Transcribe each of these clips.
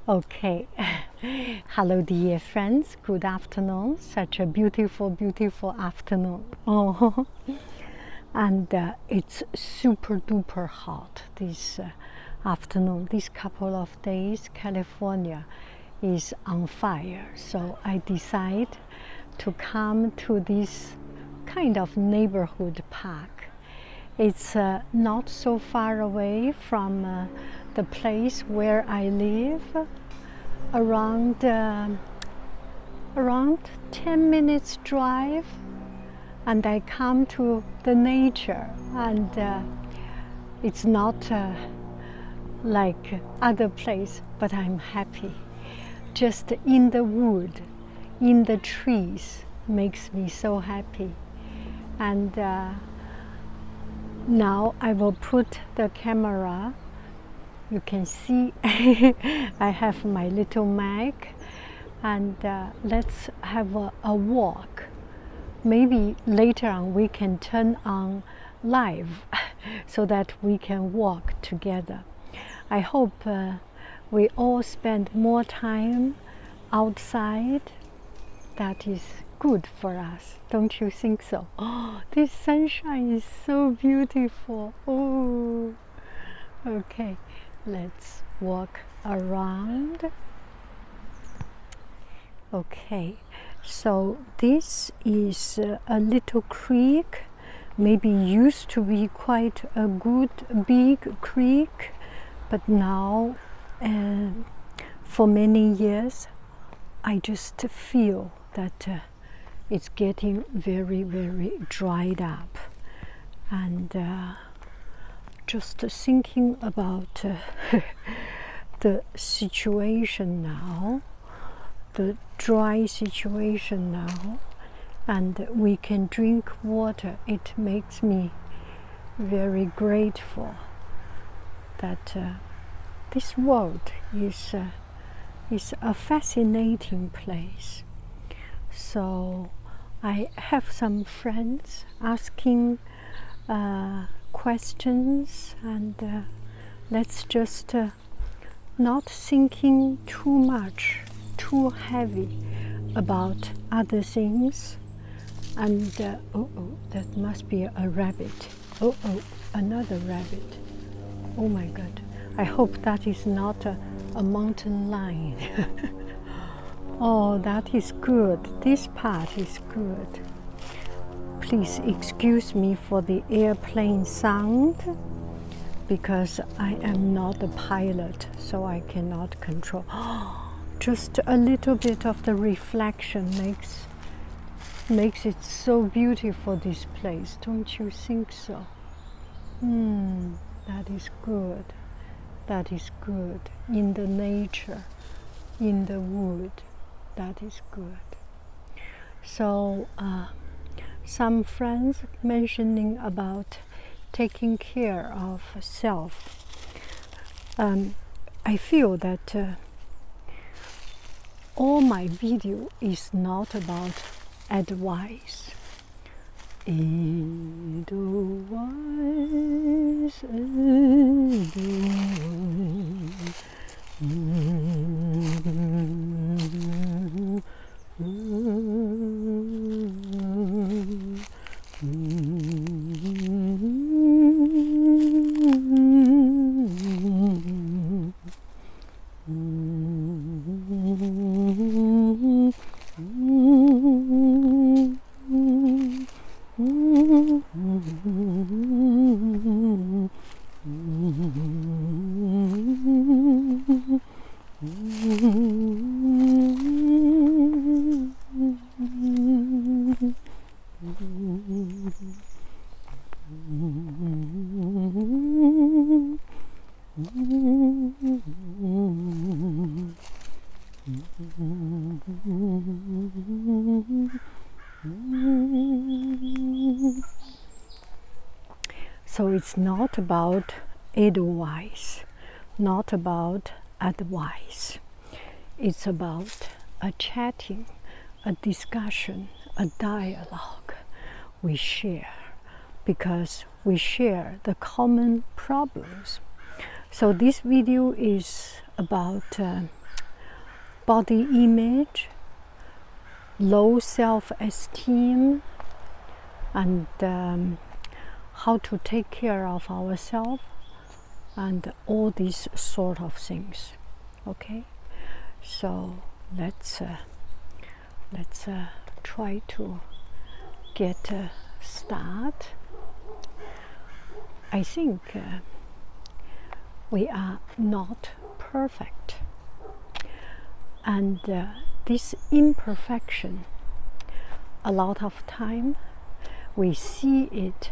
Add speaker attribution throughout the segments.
Speaker 1: Okay. Hello, dear friends. Good afternoon. Such a beautiful, beautiful afternoon. Oh, and it's super duper hot this afternoon. This couple of days, California is on fire. So I decide to come to this kind of neighborhood park. It's not so far away from the place where I live, around 10 minutes drive, and I come to the nature, and it's not like other place, but I'm happy. Just in the wood, in the trees, makes me so happy. And now I will put the camera. You can see I have my little Mac, and let's have a walk. Maybe later on we can turn on live so that we can walk together. I hope we all spend more time outside. That is good for us, don't you think so? Oh, this sunshine is so beautiful. Oh, okay, let's walk around. Okay, so this is a little creek, maybe used to be quite a good big creek, but now for many years I just feel that it's getting very, very dried up. And just thinking about the situation now, the dry situation now, and we can drink water, it makes me very grateful that this world is a fascinating place. So I have some friends asking questions, and let's just not thinking too much, too heavy about other things. And oh, that must be a rabbit. Oh, another rabbit. Oh my God, I hope that is not a mountain lion. Oh, that is good. This part is good. Please excuse me for the airplane sound, because I am not a pilot, so I cannot control. Just a little bit of the reflection makes it so beautiful, this place. Don't you think so? That is good. That is good. In the nature, in the wood. That is good. So some friends mentioning about taking care of self. I feel that all my video is not about advice. Edelweiss, So it's not about Edelweiss, not about advice. It's about a chatting, a discussion, a dialogue we share, because we share the common problems. So this video is about body image, low self-esteem, and how to take care of ourselves, and all these sort of things. Okay, so let's try to get a start. I think we are not perfect, and this imperfection, a lot of time we see it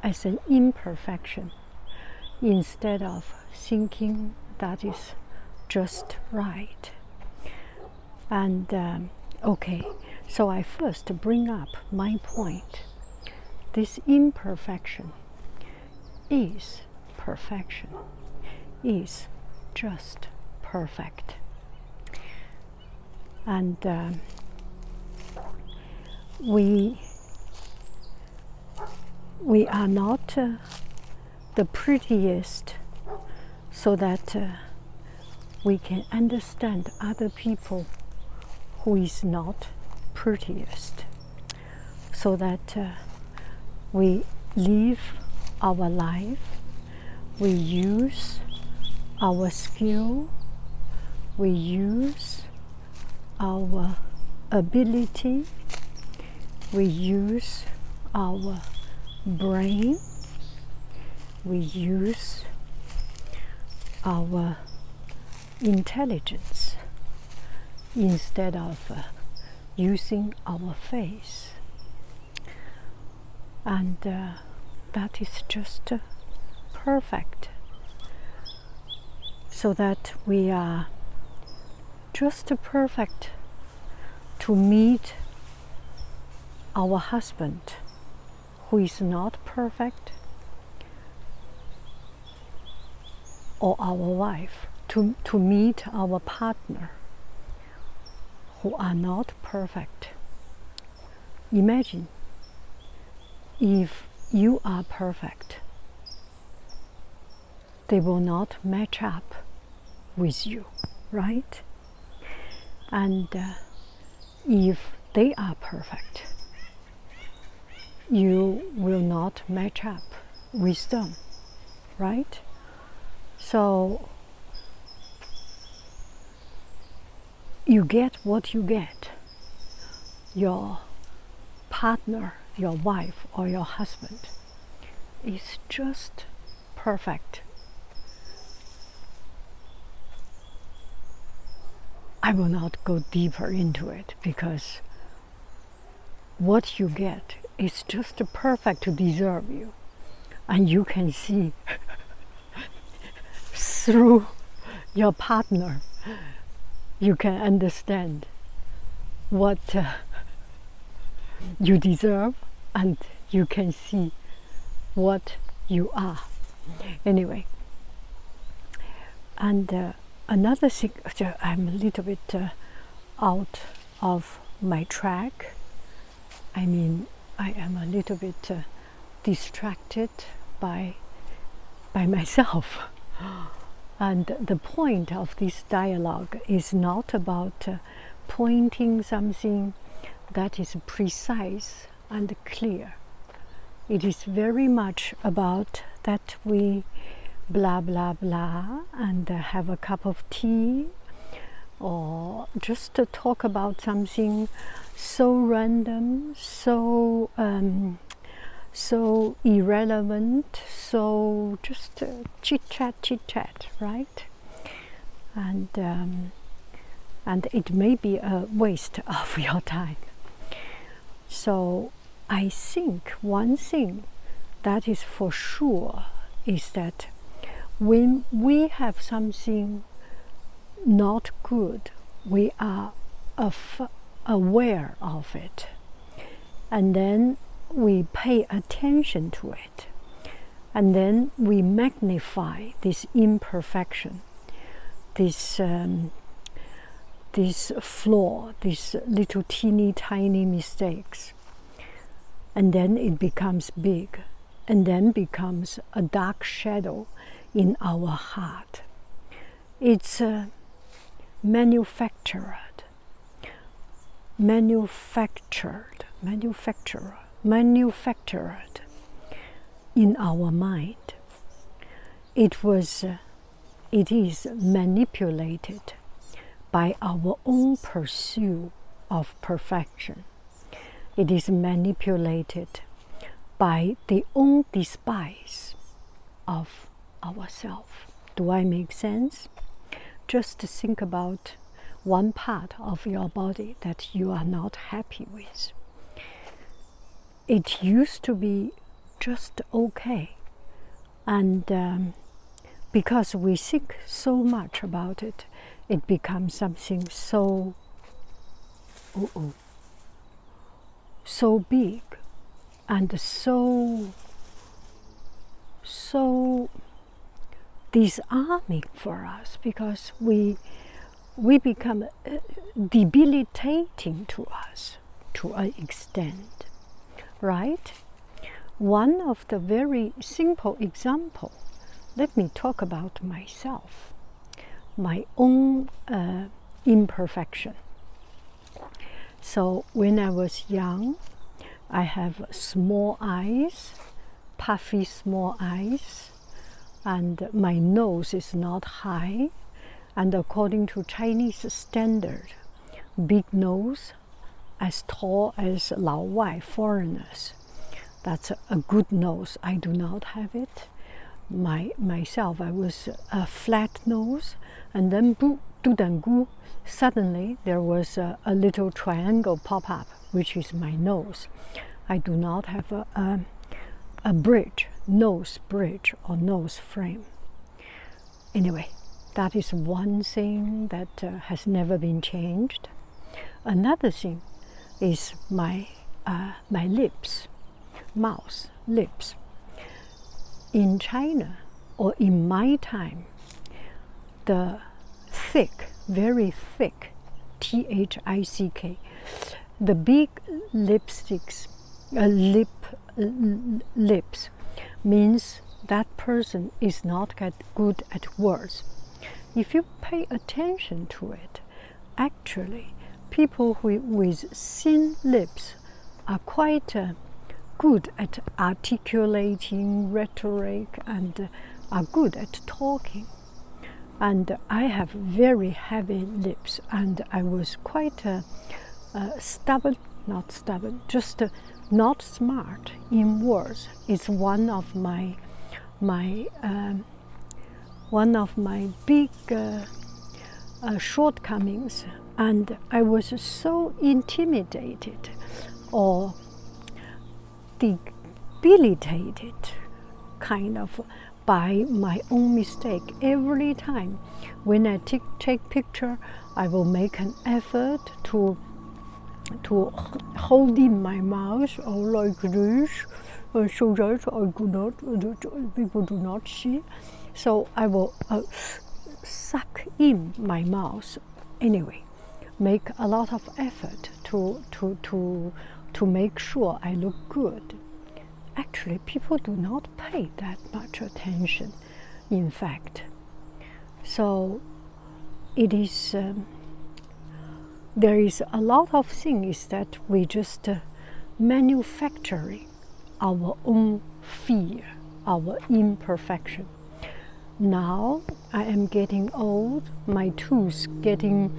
Speaker 1: as an imperfection instead of thinking that is just right. And okay, so I first bring up my point. This imperfection is perfection, is just perfect. And we are not the prettiest, so that we can understand other people who is not prettiest, so that we live our life, we use our skill, we use our ability, we use our brain, we use our intelligence instead of using our face. And that is just perfect, so that we are just perfect to meet our husband who is not perfect, or our wife, to meet our partner who are not perfect. Imagine if you are perfect, they will not match up with you, right? And if they are perfect, you will not match up with them, right? So you get what you get. Your partner, your wife, or your husband is just perfect. I will not go deeper into it, because what you get is just perfect to deserve you. And you can see through your partner, you can understand what you deserve, and you can see what you are. Anyway, and another thing, I'm a little bit out of my track. I mean, I am a little bit distracted by myself. And the point of this dialogue is not about pointing something that is precise and clear. It is very much about that we blah blah blah and have a cup of tea, or just to talk about something so random, so irrelevant, so just chit chat, right? And it may be a waste of your time. So I think one thing that is for sure is that when we have something not good, we are aware of it, and then we pay attention to it, and then we magnify this imperfection, this flaw, these little teeny tiny mistakes, and then it becomes big, and then becomes a dark shadow in our heart. It's manufactured in our mind. It is manipulated by our own pursuit of perfection. It is manipulated by the own despise of ourselves. Do I make sense? Just think about one part of your body that you are not happy with. It used to be just okay, and because we think so much about it, it becomes something so big and so disarming for us, because we become debilitating to us to an extent, right? One of the very simple example, let me talk about myself, my own imperfection. So when I was young, I have small eyes, puffy small eyes, and my nose is not high, and according to Chinese standard, big nose, as tall as 老外 foreigners. That's a good nose. I do not have it. Myself, I was a flat nose, and then suddenly there was a little triangle pop up, which is my nose. I do not have a bridge, nose bridge or nose frame. Anyway, that is one thing that has never been changed. Another thing is my lips, mouth, lips. In China, or in my time, the thick, very thick, thick, the big lipsticks, lips, means that person is not good at words. If you pay attention to it, actually, people with thin lips are quite good at articulating rhetoric and are good at talking. And I have very heavy lips, and I was quite just not smart in words. It's one of my big shortcomings, and I was so intimidated or debilitated kind of by my own mistake. Every time when I take picture, I will make an effort to hold in my mouth or like this, so that people do not see. So I will suck in my mouth. Anyway, make a lot of effort to make sure I look good. Actually, people do not pay that much attention, in fact. So it is, there is a lot of things that we just manufacturing our own fear, our imperfection. Now I am getting old, my tooth getting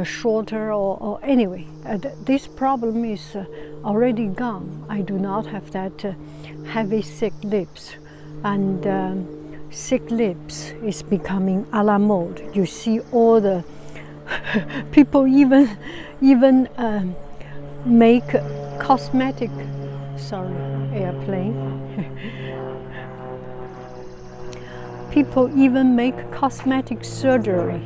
Speaker 1: shorter, or anyway, this problem is already gone. I do not have that heavy thick lips, and thick lips is becoming a la mode. You see all the people even make cosmetic, airplane. People even make cosmetic surgery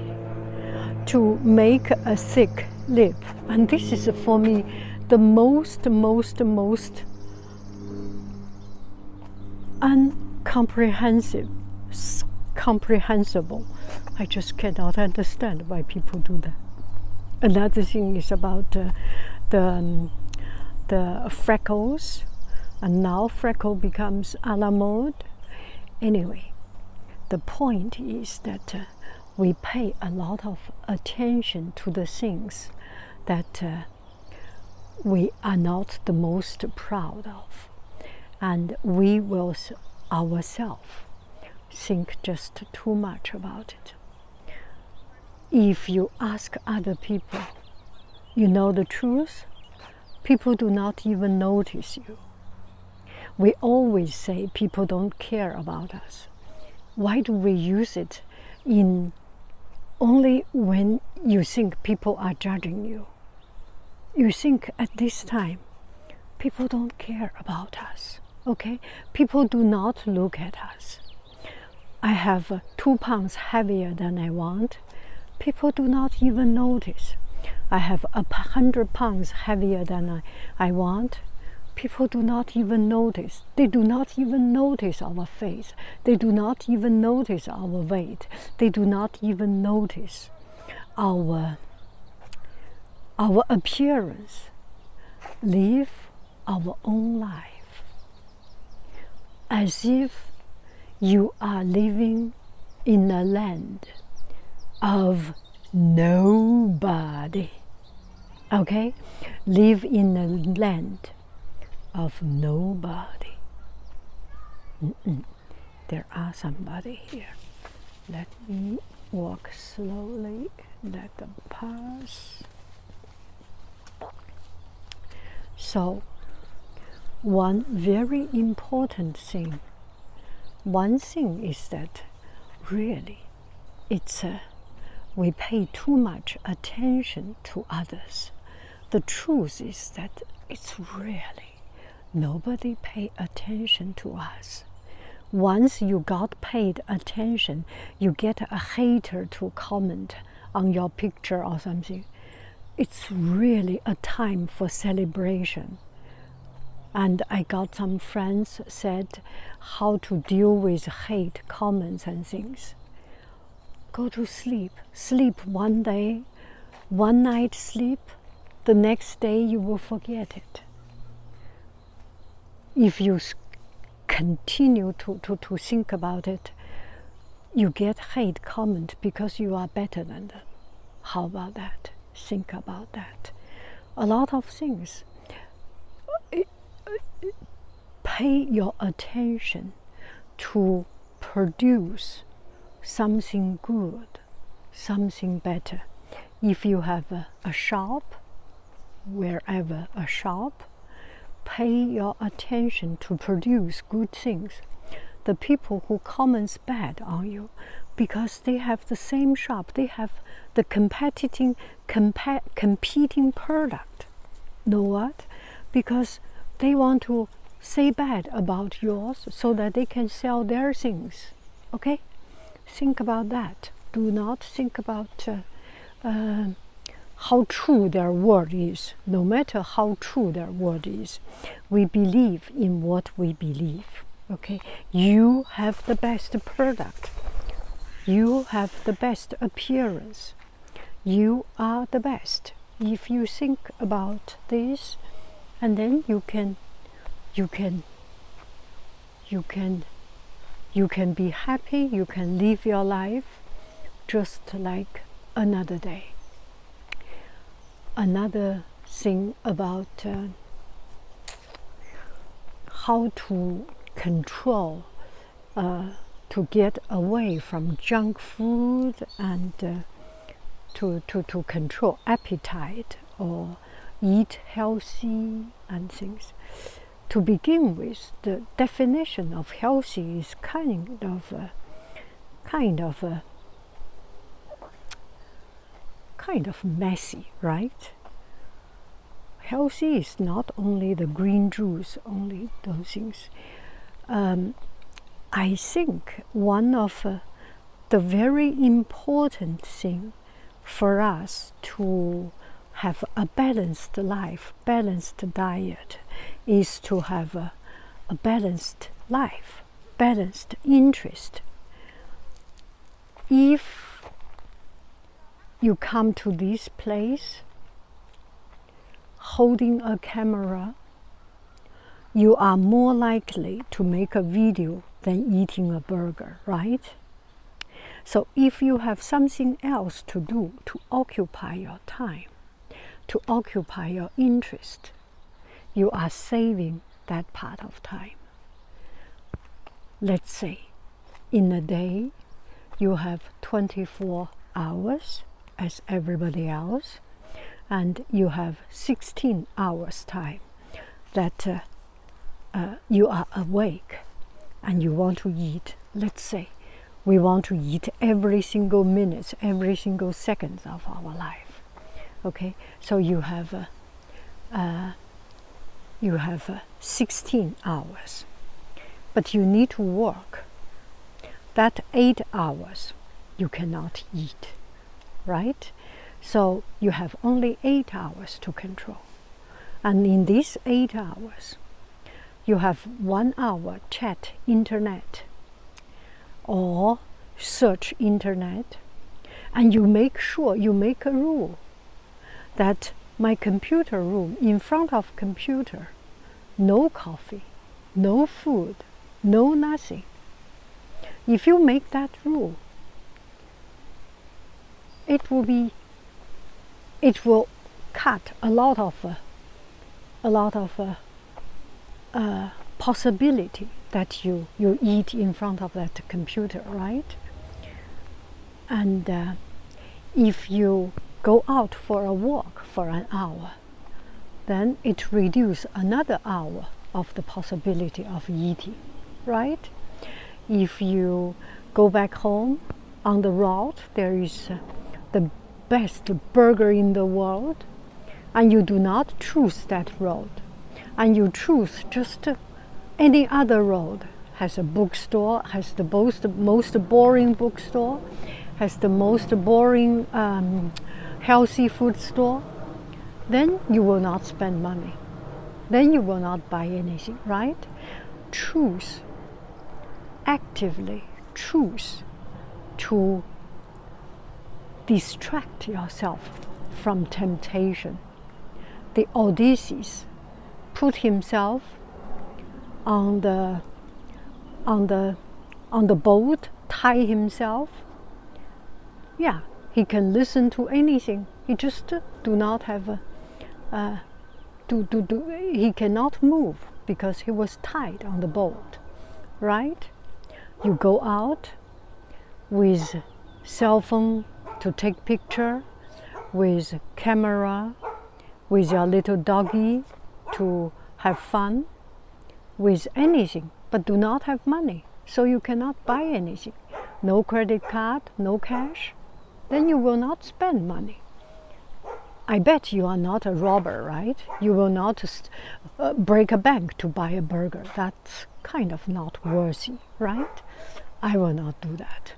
Speaker 1: to make a thick lip, and this is for me the most incomprehensible. I just cannot understand why people do that. Another thing is about the freckles, and now freckle becomes a la mode. Anyway, the point is that we pay a lot of attention to the things that we are not the most proud of, and we will ourselves think just too much about it. If you ask other people, you know the truth, people do not even notice you. We always say people don't care about us. Why do we use it in only when you think people are judging you? You think at this time, people don't care about us, okay? People do not look at us. I have 2 pounds heavier than I want. People do not even notice. I have 100 pounds heavier than I want. People do not even notice. They do not even notice our face. They do not even notice our weight. They do not even notice our appearance. Live our own life as if you are living in a land of nobody. Okay? Live in a land of nobody. There are somebody here. Let me walk slowly. Let them pass. So, one very important thing. One thing is that really it's we pay too much attention to others. The truth is that it's really nobody pay attention to us. Once you got paid attention, you get a hater to comment on your picture or something. It's really a time for celebration. And I got some friends said how to deal with hate comments and things. Go to sleep. Sleep one day, one night sleep, the next day you will forget it. If you continue to think about it, you get hate comment because you are better than them. How about that? Think about that. A lot of things. Pay your attention to produce something good, something better. If you have a shop, wherever a shop, pay your attention to produce good things. The people who comments bad on you, because they have the same shop, they have the competing product. Know what? Because they want to say bad about yours so that they can sell their things. Okay? Think about that. Do not think about how true their word is. No matter how true their word is, we believe in what we believe. Okay? You have the best product. You have the best appearance. You are the best. If you think about this, and then you can be happy, you can live your life just like another day. Another thing about how to control, to get away from junk food and to control appetite or eat healthy and things. To begin with, the definition of healthy is kind of messy, right? Healthy is not only the green juice, only those things. I think one of the very important thing for us to have a balanced life, balanced diet, is to have a balanced life, balanced interest. If you come to this place holding a camera, you are more likely to make a video than eating a burger, right? So if you have something else to do to occupy your time, to occupy your interest, you are saving that part of time. Let's say in a day you have 24 hours as everybody else, and you have 16 hours time that you are awake and you want to eat. Let's say we want to eat every single minute, every single second of our life. Okay, so you have 16 hours, but you need to work. That 8 hours you cannot eat, right? So you have only 8 hours to control. And in these 8 hours, you have 1 hour chat internet or search internet, and you make sure, you make a rule that my computer room, in front of computer, no coffee, no food, no nothing. If you make that rule, it will cut a lot of possibility that you eat in front of that computer, right? And if you go out for a walk for an hour, then it reduces another hour of the possibility of eating, right? If you go back home, on the road there is the best burger in the world, and you do not choose that road, and you choose just any other road, has a bookstore, has the most boring bookstore, has the most boring healthy food store, then you will not spend money. Then you will not buy anything, right? Choose, actively choose to distract yourself from temptation. The Odysseus put himself on the boat, tie himself. Yeah, he can listen to anything. He just do not have he cannot move because he was tied on the boat, right? You go out with cell phone to take picture, with camera, with your little doggy to have fun, with anything, but do not have money, so you cannot buy anything. No credit card, no cash, then you will not spend money. I bet you are not a robber, right? You will not break a bank to buy a burger. That's kind of not worthy, right? I will not do that.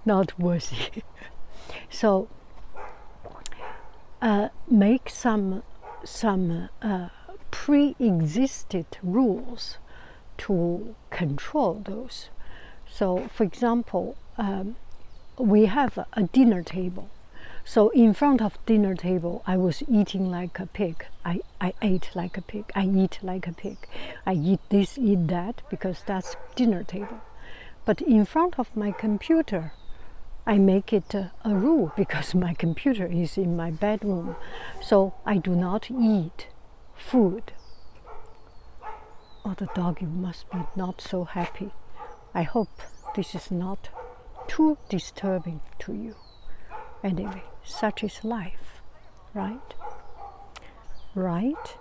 Speaker 1: Not worthy. So make some pre-existed rules to control those. So for example, we have a dinner table. So in front of dinner table, I was eating like a pig. I ate like a pig. I eat like a pig. I eat this, eat that, because that's dinner table. But in front of my computer, I make it a rule because my computer is in my bedroom. So I do not eat food. Oh, the doggy must be not so happy. I hope this is not too disturbing to you. Anyway, such is life, right? Right?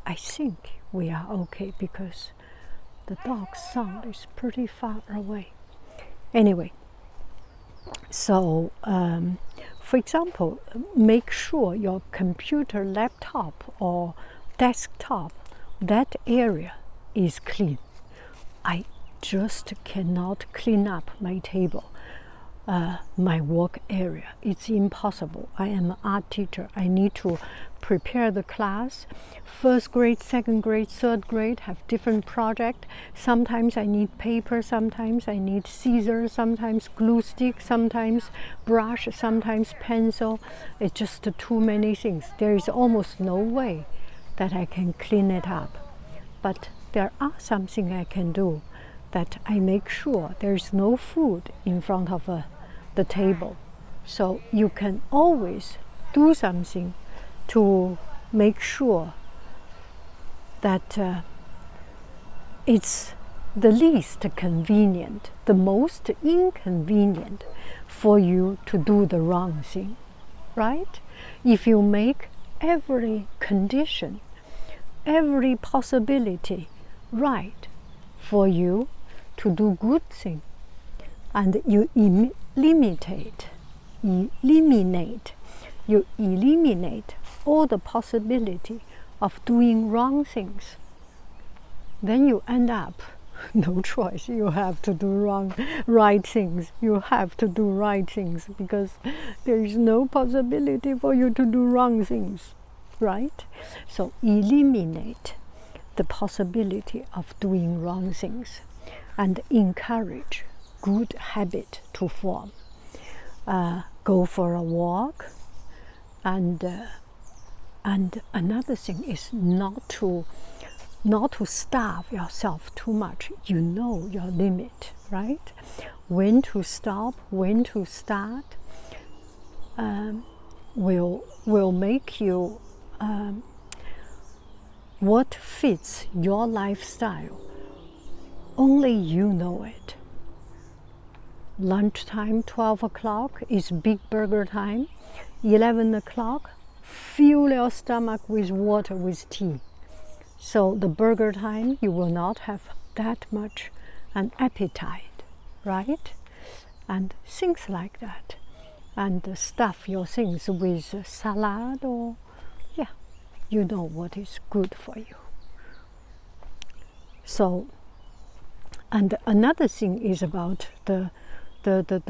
Speaker 1: I think we are okay because the dog's sound is pretty far away. Anyway, so for example, make sure your computer, laptop or desktop, that area is clean. I just cannot clean up my table. My work area. It's impossible. I am an art teacher. I need to prepare the class. First grade, second grade, third grade have different projects. Sometimes I need paper, sometimes I need scissors, sometimes glue stick, sometimes brush, sometimes pencil. It's just too many things. There is almost no way that I can clean it up. But there are something I can do that I make sure there's no food in front of the table. So you can always do something to make sure that it's the least convenient, the most inconvenient for you to do the wrong thing, right? If you make every condition, every possibility right for you to do good thing, and you eliminate all the possibility of doing wrong things, then you end up no choice. You have to do right things. You have to do right things because there is no possibility for you to do wrong things, right? So eliminate the possibility of doing wrong things and encourage good habit to form. Go for a walk, and another thing is not to starve yourself too much. You know your limit, right? When to stop, when to start, will make you what fits your lifestyle. Only you know it. Lunchtime, 12 o'clock is big burger time. 11 o'clock, fill your stomach with water, with tea. So the burger time, you will not have that much an appetite, right? And things like that. And stuff your things with salad or, yeah, you know what is good for you. So, and another thing is about the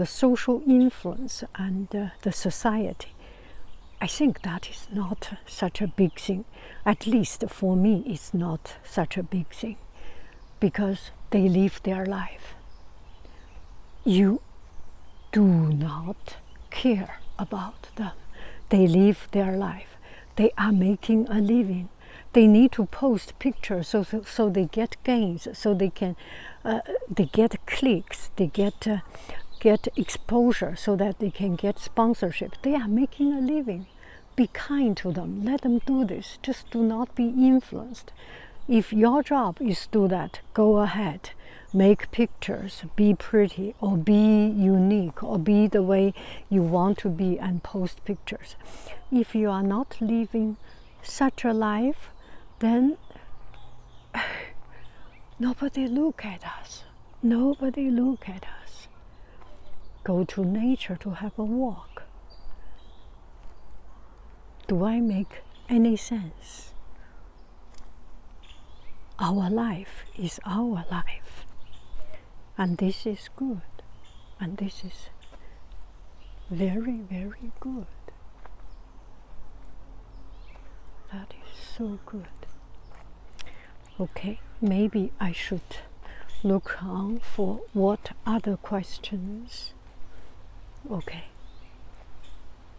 Speaker 1: social influence and the society. I think that is not such a big thing. At least for me, it's not such a big thing because they live their life. You do not care about them. They live their life. They are making a living. They need to post pictures so they get gains, so they can they get clicks, they get exposure, so that they can get sponsorship. They are making a living. Be kind to them. Let them do this. Just do not be influenced. If your job is to do that, go ahead. Make pictures. Be pretty, or be unique, or be the way you want to be, and post pictures. If you are not living such a life, then nobody look at us. Nobody look at us. Go to nature to have a walk. Do I make any sense? Our life is our life. And this is good. And this is very, very good. That is so good. Okay, maybe I should look on for what other questions. Okay.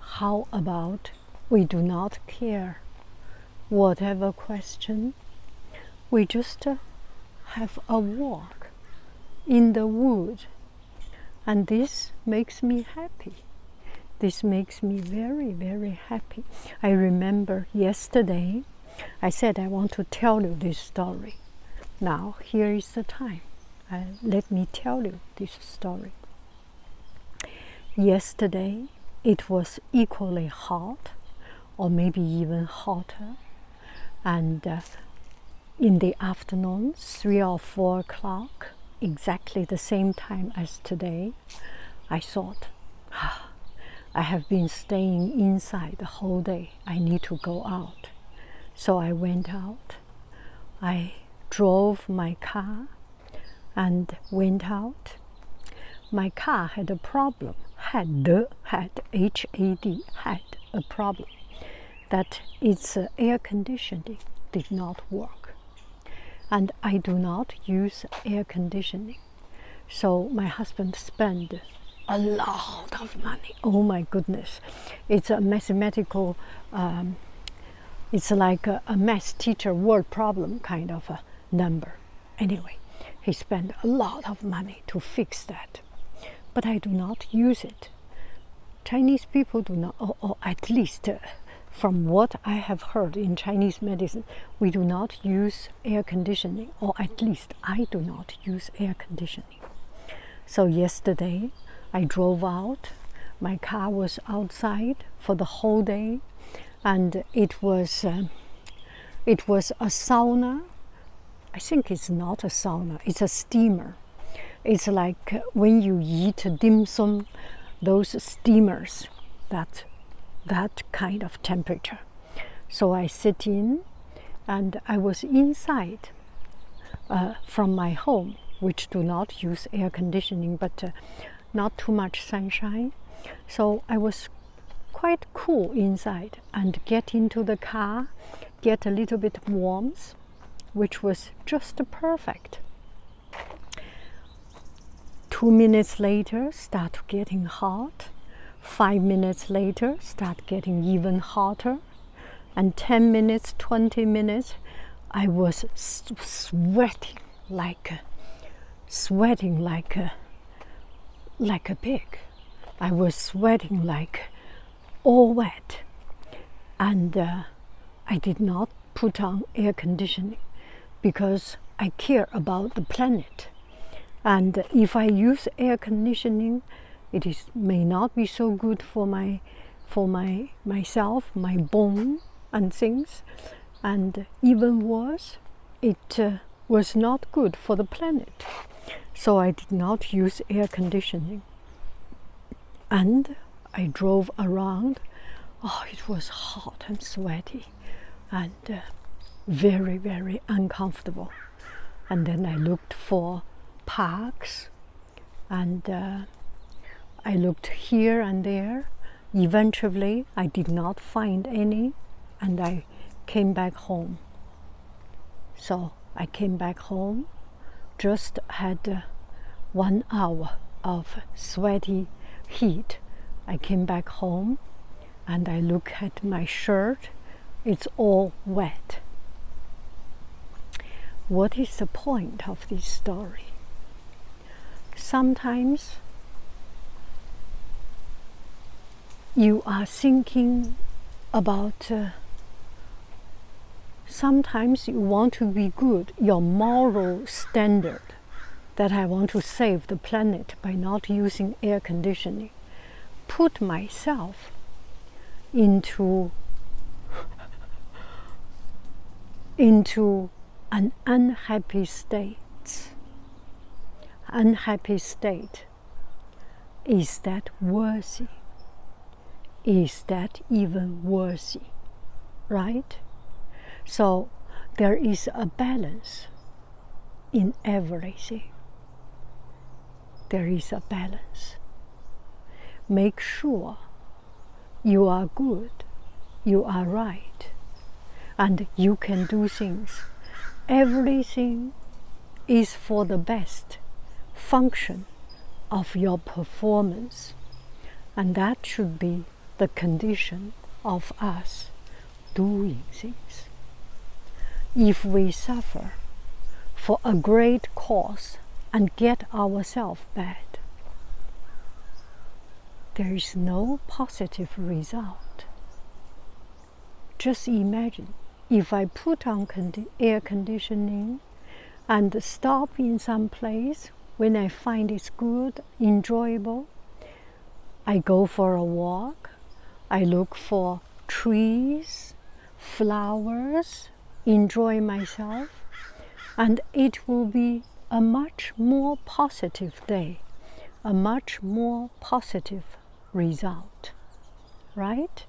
Speaker 1: How about we do not care whatever question? We just have a walk in the wood, and this makes me happy. This makes me very, very happy. I remember yesterday I said I want to tell you this story. Now here is the time. Let me tell you this story. Yesterday it was equally hot, or maybe even hotter, and in the afternoon, 3 or 4 o'clock, exactly the same time as today, I thought, I have been staying inside the whole day. I need to go out. So I went out. I drove my car and went out. My car had a problem. Had a problem. That its air conditioning did not work. And I do not use air conditioning. So my husband spent a lot of money. Oh my goodness. It's a mathematical, it's like a math teacher word problem kind of a number. Anyway, He spent a lot of money to fix that. But I do not use it. Chinese people do not, or at least from what I have heard in Chinese medicine, we do not use air conditioning, or at least I do not use air conditioning. So yesterday I drove out. My car was outside for the whole day, and it was a sauna. I think it's not a sauna, it's a steamer. It's like when you eat dim sum, those steamers, that kind of temperature. So I sit in, and I was inside from my home, which do not use air conditioning, but not too much sunshine. So I was quite cool inside, and get into the car, get a little bit warmth, which was just perfect. 2 minutes later, start getting hot. 5 minutes later, start getting even hotter. And 10 minutes, 20 minutes, I was sweating like a pig. I was sweating like all wet. And I did not put on air conditioning because I care about the planet. And if I use air conditioning, it may not be so good for myself, my bone and things. And even worse, it was not good for the planet. So I did not use air conditioning. And I drove around. Oh, it was hot and sweaty and very, very uncomfortable. And then I looked for parks, and I looked here and there. Eventually, I did not find any, and I came back home. So I came back home, just had 1 hour of sweaty heat. I came back home, and I look at my shirt, it's all wet. What is the point of this story? Sometimes you are thinking about, sometimes you want to be good, your moral standard, that I want to save the planet by not using air conditioning, put myself into an unhappy state. Unhappy state. Is that worthy? Is that even worthy? Right? So there is a balance in everything. There is a balance. Make sure you are good, you are right, and you can do things. Everything is for the best function of your performance, and that should be the condition of us doing things. If we suffer for a great cause and get ourselves bad, there is no positive result. Just imagine if I put on air conditioning and stop in some place when I find it's good, enjoyable. I go for a walk, I look for trees, flowers, enjoy myself, and it will be a much more positive day, a much more positive result, right?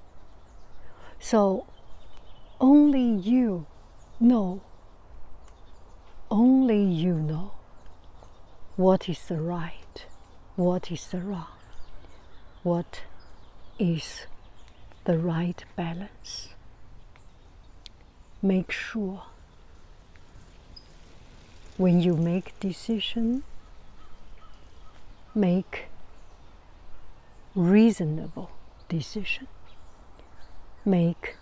Speaker 1: So only you know what is the right, what is the wrong, what is the right balance. Make sure when you make decision, make reasonable decision, make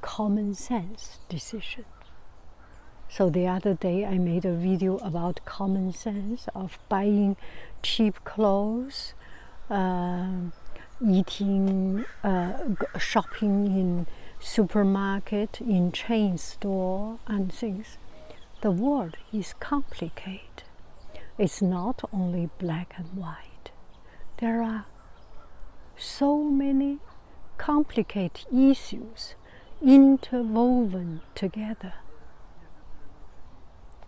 Speaker 1: common sense decision. So the other day I made a video about common sense of buying cheap clothes, eating, shopping in supermarket, in chain store and things. The world is complicated. It's not only black and white. There are so many complicated issues interwoven together.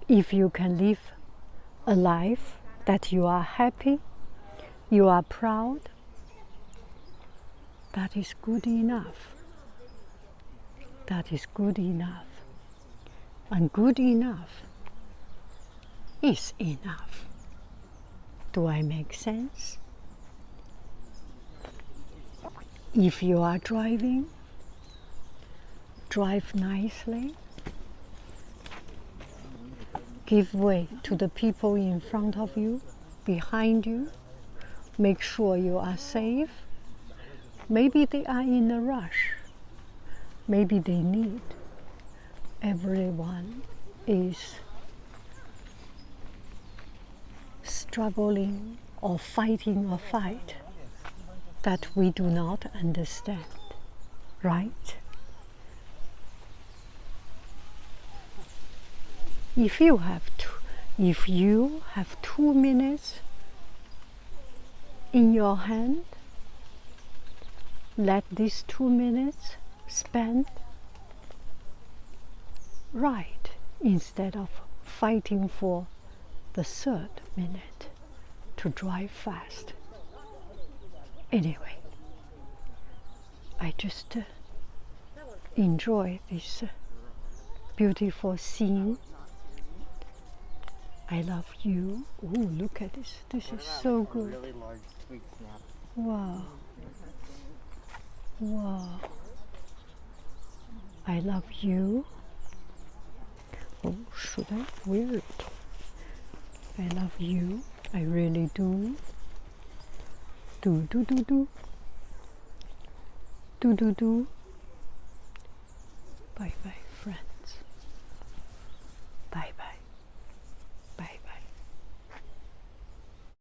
Speaker 1: If you can live a life that you are happy, you are proud, that is good enough. That is good enough. And good enough is enough. Do I make sense? If you are driving, drive nicely. Give way to the people in front of you, behind you. Make sure you are safe. Maybe they are in a rush. Maybe they need. Everyone is struggling or fighting a fight that we do not understand, right? If you have 2 minutes in your hand, let these 2 minutes spend right instead of fighting for the 3rd minute to drive fast. Anyway, I just enjoy this beautiful scene. I love you. Oh, look at this. This is so good.
Speaker 2: Really large sweet snap.
Speaker 1: Wow. Wow. I love you. Oh, should I wear it? I love you. I really do. Do, do, do, do. Do, do, do. Bye, bye, friend.